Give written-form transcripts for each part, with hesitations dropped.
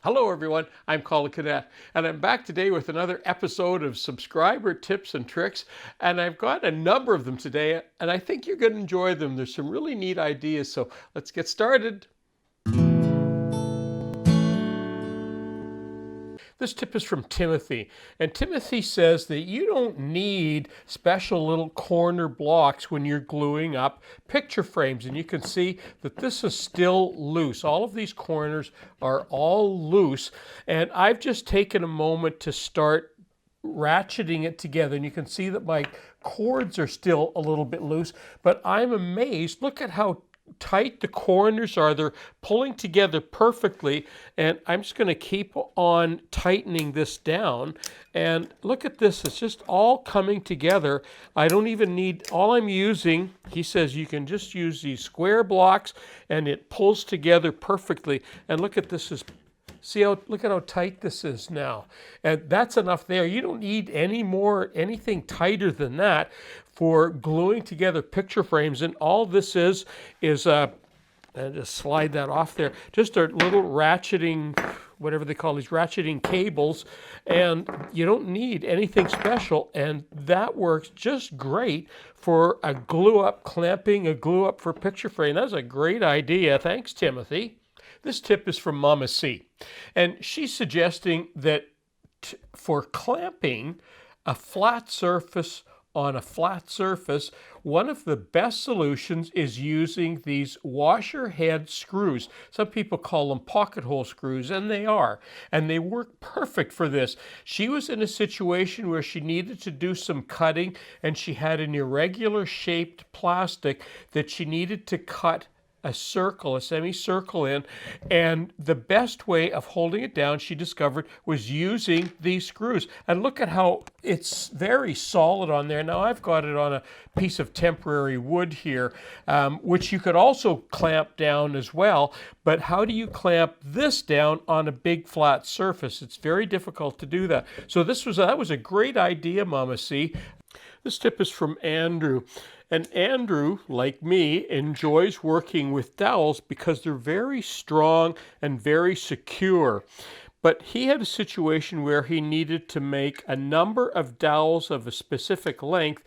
Hello everyone, I'm Colin Cadet, and I'm back today with another episode of Subscriber Tips and Tricks, and I've got a number of them today, and I think you're going to enjoy them. There's some really neat ideas, so let's get started. This tip is from Timothy, and Timothy says that you don't need special little corner blocks when you're gluing up picture frames, and you can see that this is still loose. All of these corners are all loose, and I've just taken a moment to start ratcheting it together, and you can see that my cords are still a little bit loose, but I'm amazed. Look at how tight the corners are. They're pulling together perfectly, and I'm just going to keep on tightening this down, and look at this. It's just all coming together. I don't even need, all I'm using, he says you can just use these square blocks and it pulls together perfectly. And look at this, look at how tight this is now. And that's enough there. You don't need anything tighter than that for gluing together picture frames. And all this is and just slide that off there, just a little ratcheting, whatever they call these, ratcheting cables. And you don't need anything special. And that works just great for a glue up, clamping a glue up for picture frame. That's a great idea. Thanks, Timothy. This tip is from Mama C, and she's suggesting that for clamping a flat surface on a flat surface, one of the best solutions is using these washer head screws. Some people call them pocket hole screws, and they are, and they work perfect for this. She was in a situation where she needed to do some cutting, and she had an irregular shaped plastic that she needed to cut a circle, a semicircle in, and the best way of holding it down, she discovered, was using these screws. And look at how it's very solid on there. Now I've got it on a piece of temporary wood here, which you could also clamp down as well. But how do you clamp this down on a big flat surface? It's very difficult to do that. So that was a great idea, Mama C. This tip is from Andrew. And Andrew, like me, enjoys working with dowels because they're very strong and very secure. But he had a situation where he needed to make a number of dowels of a specific length,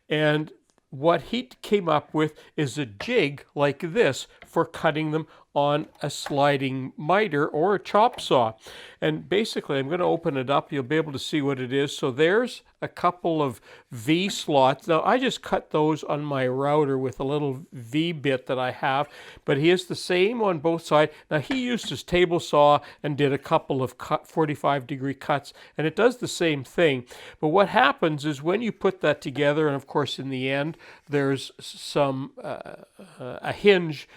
and what he came up with is a jig like this for cutting them on a sliding miter or a chop saw. And basically, I'm going to open it up. You'll be able to see what it is. So there's a couple of V slots. Now, I just cut those on my router with a little V bit that I have, but he has the same on both sides. Now, he used his table saw and did a couple of 45-degree cuts, and it does the same thing. But what happens is when you put that together, and of course, in the end, there's a hinge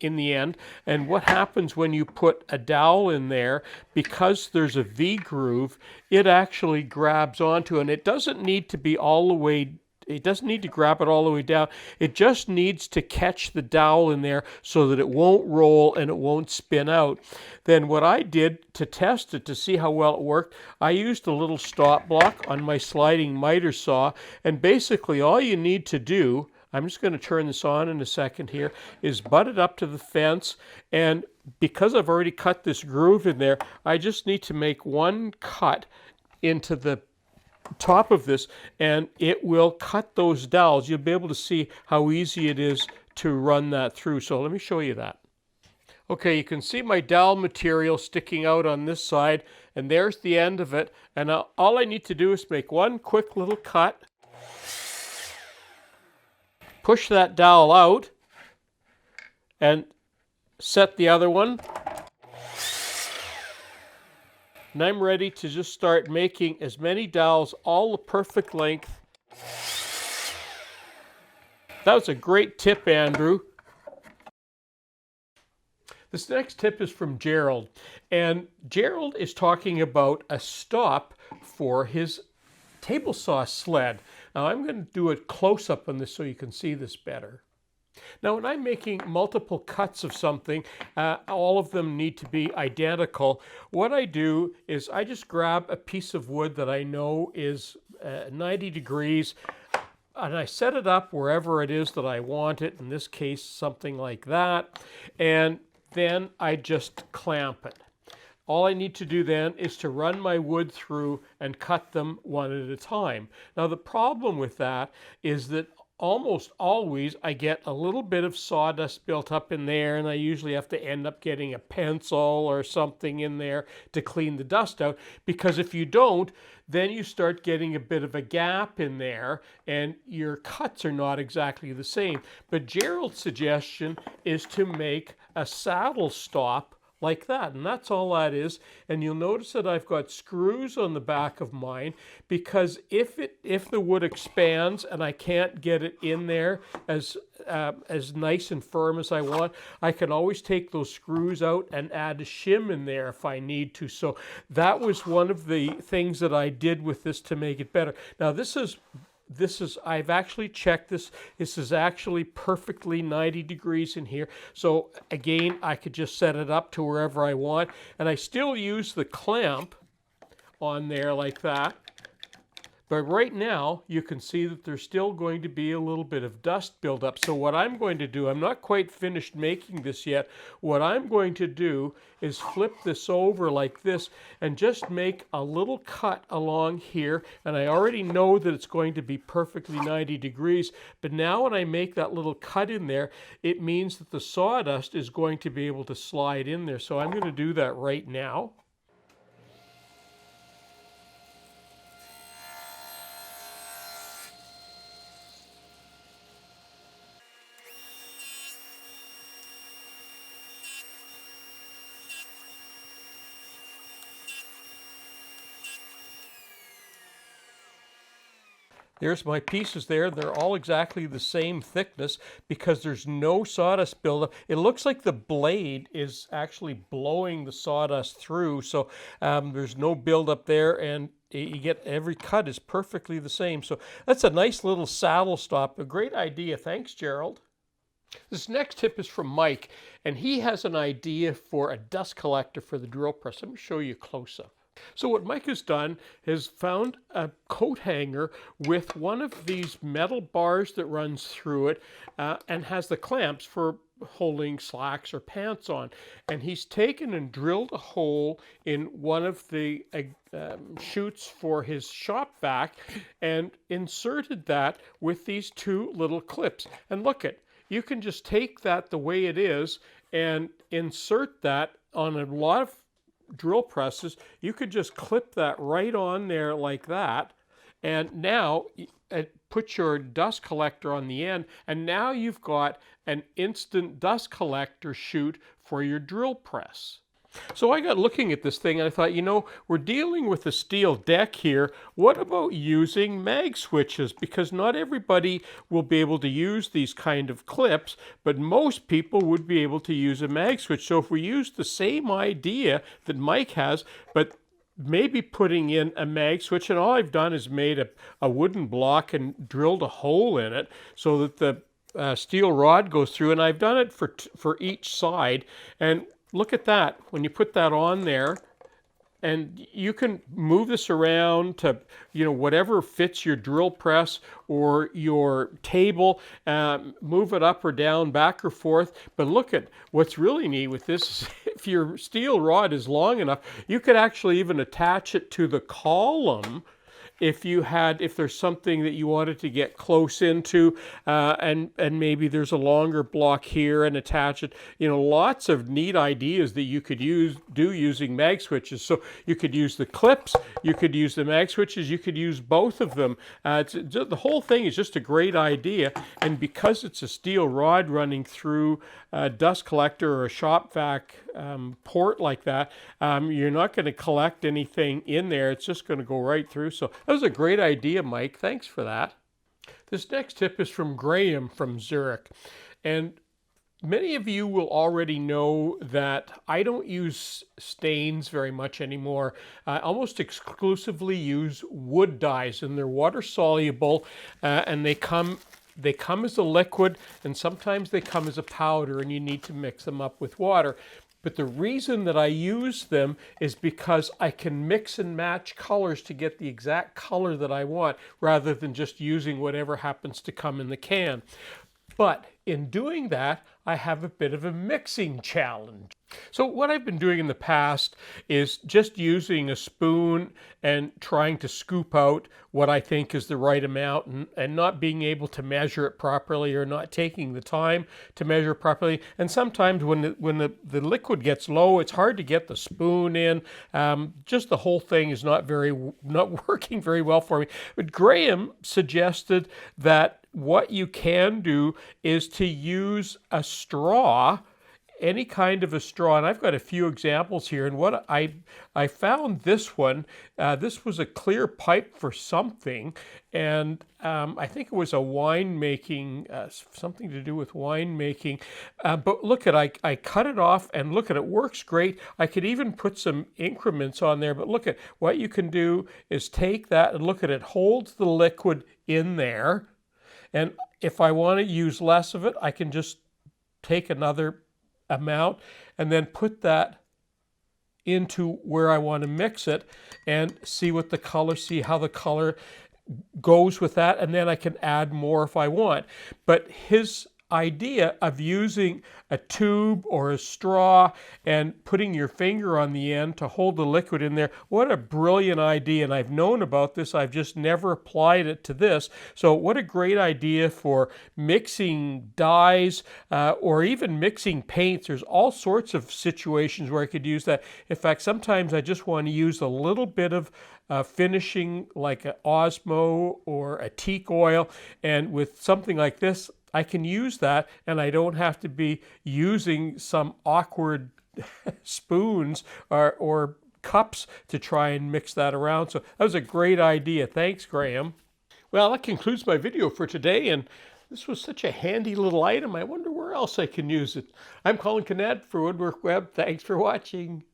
in the end. And what happens when you put a dowel in there, because there's a V groove, it actually grabs onto, and it doesn't need to be all the way, it doesn't need to grab it all the way down. It just needs to catch the dowel in there so that it won't roll and it won't spin out. Then what I did to test it, to see how well it worked, I used a little stop block on my sliding miter saw, and basically all you need to do, I'm just going to turn this on in a second here, is butt it up to the fence, and because I've already cut this groove in there, I just need to make one cut into the top of this, and it will cut those dowels. You'll be able to see how easy it is to run that through. So let me show you that. Okay, you can see my dowel material sticking out on this side, and there's the end of it. And now all I need to do is make one quick little cut, push that dowel out, and set the other one. And I'm ready to just start making as many dowels, all the perfect length. That was a great tip, Andrew. This next tip is from Gerald. And Gerald is talking about a stop for his table saw sled. Now I'm going to do a close-up on this so you can see this better. Now, when I'm making multiple cuts of something, all of them need to be identical. What I do is I just grab a piece of wood that I know is 90 degrees, and I set it up wherever it is that I want it, in this case, something like that, and then I just clamp it. all I need to do then is to run my wood through and cut them one at a time. Now the problem with that is that almost always I get a little bit of sawdust built up in there, and I usually have to end up getting a pencil or something in there to clean the dust out, because if you don't, then you start getting a bit of a gap in there and your cuts are not exactly the same. But Gerald's suggestion is to make a saddle stop like that, and that's all that is. And you'll notice that I've got screws on the back of mine, because if the wood expands and I can't get it in there as nice and firm as I want, I can always take those screws out and add a shim in there if I need to. So that was one of the things that I did with this to make it better. Now this is, I've actually checked this. This is actually perfectly 90 degrees in here. So again, I could just set it up to wherever I want. And I still use the clamp on there like that. But right now, you can see that there's still going to be a little bit of dust buildup. So what I'm going to do, I'm not quite finished making this yet. What I'm going to do is flip this over like this and just make a little cut along here. And I already know that it's going to be perfectly 90 degrees. But now when I make that little cut in there, it means that the sawdust is going to be able to slide in there. So I'm going to do that right now. There's my pieces there. They're all exactly the same thickness because there's no sawdust buildup. It looks like the blade is actually blowing the sawdust through, so there's no buildup there, and you get every cut is perfectly the same. So that's a nice little saddle stop. A great idea. Thanks, Gerald. This next tip is from Mike, and he has an idea for a dust collector for the drill press. Let me show you close up. So what Mike has done is found a coat hanger with one of these metal bars that runs through it and has the clamps for holding slacks or pants on. And he's taken and drilled a hole in one of the chutes for his shop vac and inserted that with these two little clips. And look it, you can just take that the way it is and insert that on a lot of drill presses. You could just clip that right on there like that, and now put your dust collector on the end, and now you've got an instant dust collector chute for your drill press. So I got looking at this thing and I thought, you know, we're dealing with a steel deck here. What about using mag switches? Because not everybody will be able to use these kind of clips, but most people would be able to use a mag switch. So if we use the same idea that Mike has, but maybe putting in a mag switch, and all I've done is made a wooden block and drilled a hole in it so that the steel rod goes through, and I've done it for each side. And look at that, when you put that on there, and you can move this around to, you know, whatever fits your drill press or your table, move it up or down, back or forth. But look at what's really neat with this is if your steel rod is long enough, you could actually even attach it to the column if there's something that you wanted to get close into, and maybe there's a longer block here, and attach it. You know, lots of neat ideas that you could do using mag switches. So you could use the clips, you could use the mag switches, you could use both of them. The whole thing is just a great idea, and because it's a steel rod running through a dust collector or a shop vac port like that, you're not going to collect anything in there. It's just going to go right through. So that was a great idea, Mike. Thanks for that. This next tip is from Graham from Zurich. And many of you will already know that I don't use stains very much anymore. I almost exclusively use wood dyes, and they're water soluble, and they come as a liquid, and sometimes they come as a powder, and you need to mix them up with water. But the reason that I use them is because I can mix and match colors to get the exact color that I want, rather than just using whatever happens to come in the can. But in doing that, I have a bit of a mixing challenge. So what I've been doing in the past is just using a spoon and trying to scoop out what I think is the right amount, and not being able to measure it properly, or not taking the time to measure it properly. And sometimes when the liquid gets low, it's hard to get the spoon in. Just the whole thing is not working very well for me. But Graham suggested that what you can do is to use a straw, any kind of a straw, and I've got a few examples here. And what I found this one, this was a clear pipe for something, and I think it was a winemaking, something to do with winemaking. But look at, I cut it off, and look at it, works great. I could even put some increments on there, but look at what you can do is take that and look at it, holds the liquid in there. And if I want to use less of it, I can just take another amount and then put that into where I want to mix it, and see what the color, see how the color goes with that, and then I can add more if I want. But his idea of using a tube or a straw and putting your finger on the end to hold the liquid in there, what a brilliant idea. And I've known about this, I've just never applied it to this. So what a great idea for mixing dyes, or even mixing paints. There's all sorts of situations where I could use that. In fact, sometimes I just want to use a little bit of finishing, like an Osmo or a teak oil, and with something like this, I can use that, and I don't have to be using some awkward spoons or cups to try and mix that around. So that was a great idea. Thanks, Graham. Well, that concludes my video for today, and this was such a handy little item. I wonder where else I can use it. I'm Colin Canet for Woodwork Web. Thanks for watching.